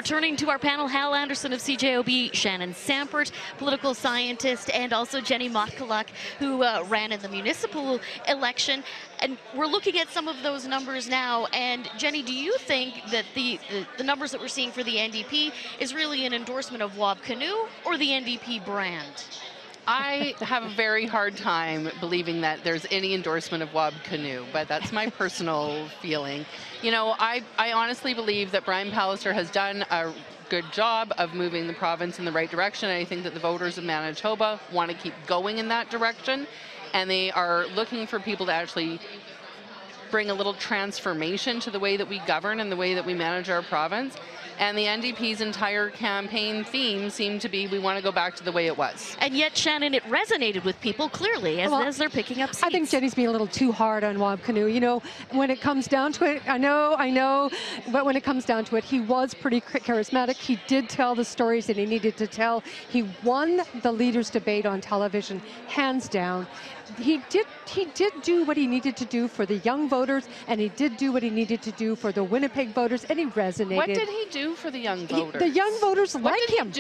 Returning to our panel, Hal Anderson of CJOB, Shannon Sampert, political scientist, and also Jenny Motkaluk, who ran in the municipal election. And we're looking at some of those numbers now. And Jenny, do you think that the numbers that we're seeing for the NDP is really an endorsement of Wab Kinew or the NDP brand? I have a very hard time believing that there's any endorsement of Wab Kinew, but that's my personal feeling. You know, I honestly believe that Brian Pallister has done a good job of moving the province in the right direction. And I think that the voters of Manitoba want to keep going in that direction, and they are looking for people to actually bring a little transformation to the way that we govern and the way that we manage our province. And the NDP's entire campaign theme seemed to be, we want to go back to the way it was. And yet, Shannon, it resonated with people clearly as they're picking up seats. I think Jenny's being a little too hard on Wab Kinew. You know, when it comes down to it, I know, but when it comes down to it, he was pretty charismatic. He did tell the stories that he needed to tell. He won the leaders' debate on television, hands down. He did do what he needed to do for the young voters, and he did do what he needed to do for the Winnipeg voters, and he resonated. What did he do for the young voters? The young voters like him.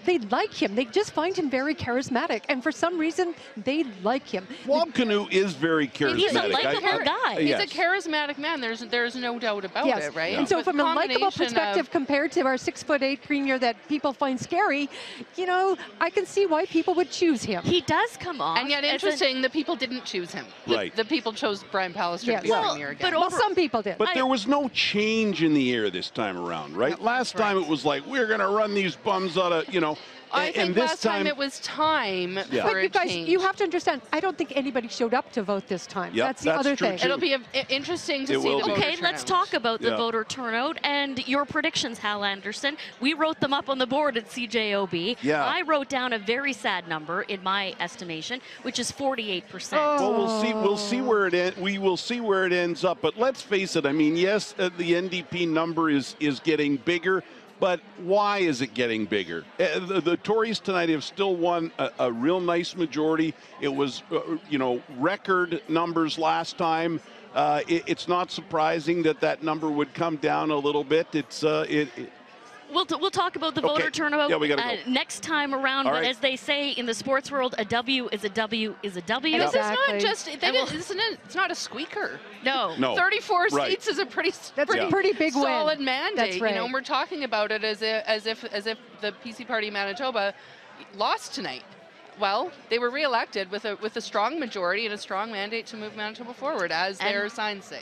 They like him. They just find him very charismatic, and for some reason, they like him. Wab Kinew is very charismatic. He's a likable guy. He's a charismatic man. There's no doubt about it, right? And so from a likable perspective compared to our 6'8" premier that people find scary, you know, I can see why people would choose him. He does come on. And yet interesting, the people didn't choose him. Right. The people chose Brian Pallister to be premier again. Well, some people did. But there was no change in the air this time around, right? Last time it was like, we're going to run these bums out of, you know. I think this last time it was time for a change. You have to understand, I don't think anybody showed up to vote this time. Yep, that's the other thing. It'll be interesting to see the voter turnout. Okay, let's talk about the voter turnout and your predictions, Hal Anderson. We wrote them up on the board at CJOB. Yeah. I wrote down a very sad number in my estimation, which is 48%. Well, we'll see where it we will see where it ends up. But let's face it. I mean, yes, the NDP number is getting bigger. But why is it getting bigger? The Tories tonight have still won a real nice majority. It was, you know, record numbers last time. It's not surprising that number would come down a little bit. We'll talk about the voter turnout next time around, but as they say in the sports world, a W is a W is a W. This is not just, it's not a squeaker. No. 34 seats is a pretty big solid win. mandate. That's right. You know, and we're talking about it as if the PC Party of Manitoba lost tonight. Well, they were re-elected with a strong majority and a strong mandate to move Manitoba forward, as their signs say.